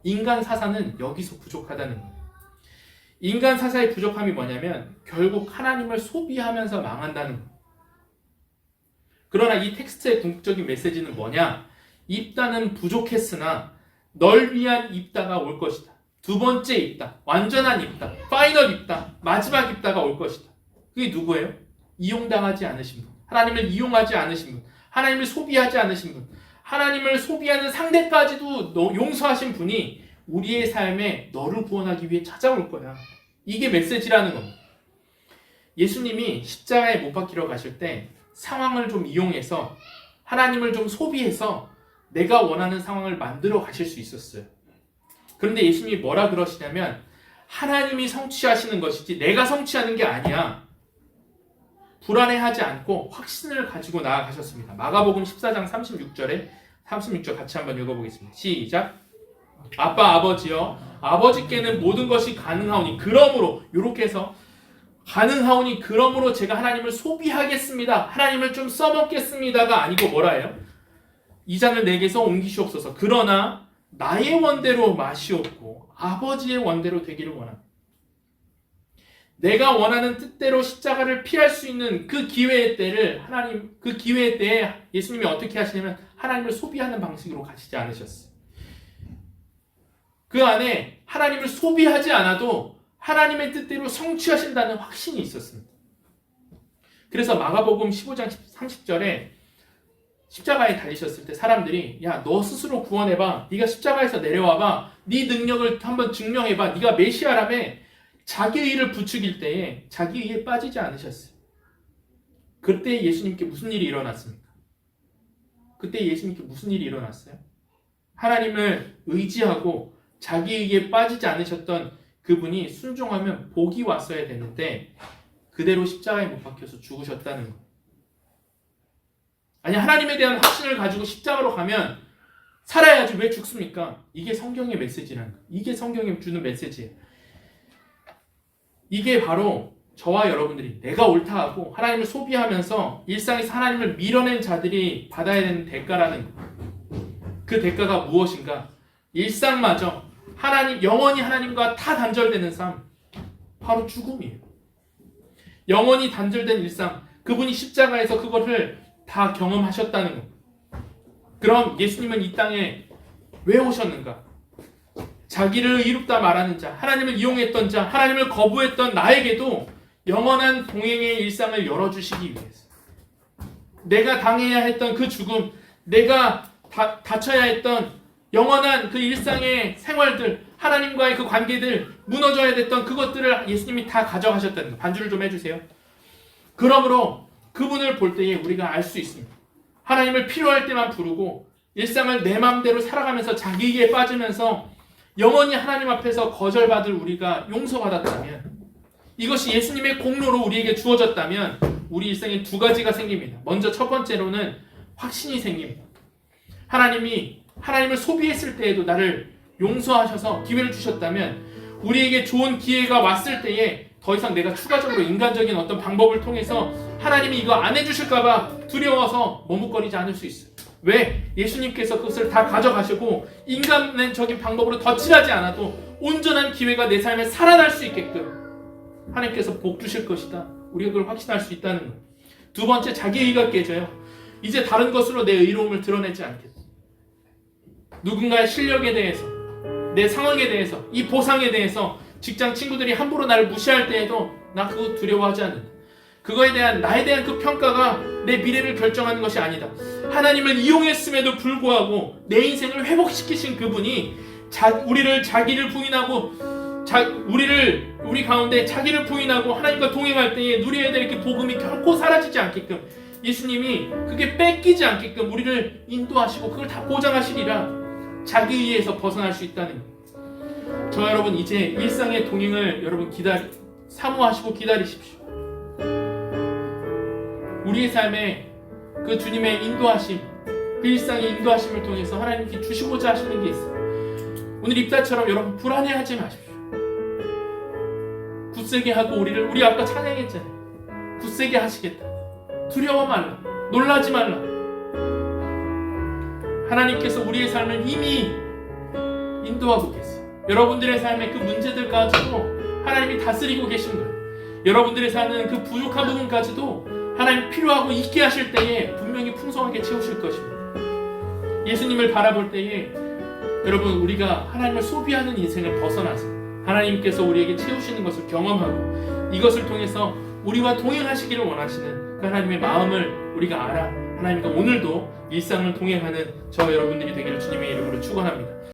인간 사사는 여기서 부족하다는 거예요. 인간 사사의 부족함이 뭐냐면 결국 하나님을 소비하면서 망한다는 거예요. 그러나 이 텍스트의 궁극적인 메시지는 뭐냐? 입다는 부족했으나 널 위한 입다가 올 것이다. 두 번째 입다, 완전한 입다, 파이널 입다, 마지막 입다가 올 것이다. 그게 누구예요? 이용당하지 않으신 분, 하나님을 이용하지 않으신 분, 하나님을 소비하지 않으신 분, 하나님을 소비하는 상대까지도 용서하신 분이 우리의 삶에 너를 구원하기 위해 찾아올 거야. 이게 메시지라는 겁니다. 예수님이 십자가에 못 박히러 가실 때 상황을 좀 이용해서 하나님을 좀 소비해서 내가 원하는 상황을 만들어 가실 수 있었어요. 그런데 예수님이 뭐라 그러시냐면 하나님이 성취하시는 것이지 내가 성취하는 게 아니야. 불안해하지 않고 확신을 가지고 나아가셨습니다. 마가복음 14장 36절 같이 한번 읽어보겠습니다. 시작. 아빠 아버지여 아버지께는 모든 것이 가능하오니 그러므로 이렇게 해서 가능하오니 그러므로 제가 하나님을 소비하겠습니다. 하나님을 좀 써먹겠습니다가 아니고 뭐라 해요? 이 잔을 내게서 옮기시옵소서. 그러나 나의 원대로 마시옵고 아버지의 원대로 되기를 원합니다. 내가 원하는 뜻대로 십자가를 피할 수 있는 그 기회의 때를 그 기회의 때에 예수님이 어떻게 하시냐면 하나님을 소비하는 방식으로 가시지 않으셨어요. 그 안에 하나님을 소비하지 않아도 하나님의 뜻대로 성취하신다는 확신이 있었습니다. 그래서 마가복음 15장 30절에 십자가에 달리셨을 때 사람들이 야 너 스스로 구원해봐. 네가 십자가에서 내려와봐. 네 능력을 한번 증명해봐. 네가 메시아라며 자기 의를 부추길 때에 자기 의에 빠지지 않으셨어요. 그때 예수님께 무슨 일이 일어났습니까? 그때 예수님께 무슨 일이 일어났어요? 하나님을 의지하고 자기 의에 빠지지 않으셨던 그분이 순종하면 복이 왔어야 되는데 그대로 십자가에 못 박혀서 죽으셨다는 거예요. 아니 하나님에 대한 확신을 가지고 십자가로 가면 살아야지 왜 죽습니까? 이게 성경의 메시지라는 거예요. 이게 성경이 주는 메시지예요. 이게 바로 저와 여러분들이 내가 옳다 하고 하나님을 소비하면서 일상에서 하나님을 밀어낸 자들이 받아야 되는 대가라는 거예요. 그 대가가 무엇인가? 일상마저 영원히 하나님과 다 단절되는 삶, 바로 죽음이에요. 영원히 단절된 일상, 그분이 십자가에서 그것을 다 경험하셨다는 것. 그럼 예수님은 이 땅에 왜 오셨는가? 자기를 이롭다 말하는 자, 하나님을 이용했던 자, 하나님을 거부했던 나에게도 영원한 동행의 일상을 열어주시기 위해서 내가 당해야 했던 그 죽음, 내가 다쳐야 했던 영원한 그 일상의 생활들, 하나님과의 그 관계들, 무너져야 됐던 그것들을 예수님이 다 가져가셨다는 거. 반주를 좀 해주세요. 그러므로 그분을 볼 때에 우리가 알 수 있습니다. 하나님을 필요할 때만 부르고 일상을 내 마음대로 살아가면서 자기에게 빠지면서 영원히 하나님 앞에서 거절받을 우리가 용서받았다면, 이것이 예수님의 공로로 우리에게 주어졌다면 우리 일생에 두 가지가 생깁니다. 먼저 첫 번째로는 확신이 생깁니다. 하나님을 소비했을 때에도 나를 용서하셔서 기회를 주셨다면 우리에게 좋은 기회가 왔을 때에 더 이상 내가 추가적으로 인간적인 어떤 방법을 통해서 하나님이 이거 안 해주실까봐 두려워서 머뭇거리지 않을 수 있어요. 왜? 예수님께서 그것을 다 가져가시고 인간적인 방법으로 덧칠하지 않아도 온전한 기회가 내 삶에 살아날 수 있게끔 하나님께서 복 주실 것이다. 우리가 그걸 확신할 수 있다는 거예요. 두 번째, 자기의가 깨져요. 이제 다른 것으로 내 의로움을 드러내지 않겠다. 누군가의 실력에 대해서, 내 상황에 대해서, 이 보상에 대해서 직장 친구들이 함부로 나를 무시할 때에도 나 그거 두려워하지 않는다. 그거에 대한 나에 대한 그 평가가 내 미래를 결정하는 것이 아니다. 하나님을 이용했음에도 불구하고 내 인생을 회복시키신 그분이 우리를 자기를 부인하고 우리 가운데 자기를 부인하고 하나님과 동행할 때에 누려야 될 그 복음이 결코 사라지지 않게끔, 예수님이 그게 뺏기지 않게끔 우리를 인도하시고 그걸 다 보장하시리라. 자기의에서 벗어날 수 있다는 거예요. 저 여러분, 이제 일상의 동행을 여러분 사모하시고 기다리십시오. 우리의 삶에 그 주님의 인도하심, 그 일상의 인도하심을 통해서 하나님께 주시고자 하시는 게 있어요. 오늘 입다처럼 여러분 불안해하지 마십시오. 굳세게 하고 우리 아까 찬양했잖아요. 굳세게 하시겠다. 두려워 말라. 놀라지 말라. 하나님께서 우리의 삶을 이미 인도하고 계세요. 여러분들의 삶의 그 문제들까지도 하나님이 다스리고 계신 거예요. 여러분들의 삶은 그 부족한 부분까지도 하나님 필요하고 있게 하실 때에 분명히 풍성하게 채우실 것입니다. 예수님을 바라볼 때에 여러분, 우리가 하나님을 소비하는 인생을 벗어나서 하나님께서 우리에게 채우시는 것을 경험하고 이것을 통해서 우리와 동행하시기를 원하시는 그 하나님의 마음을 우리가 알아 하나님과 오늘도 일상을 동행하는 저 여러분들이 되기를 주님의 이름으로 축원합니다.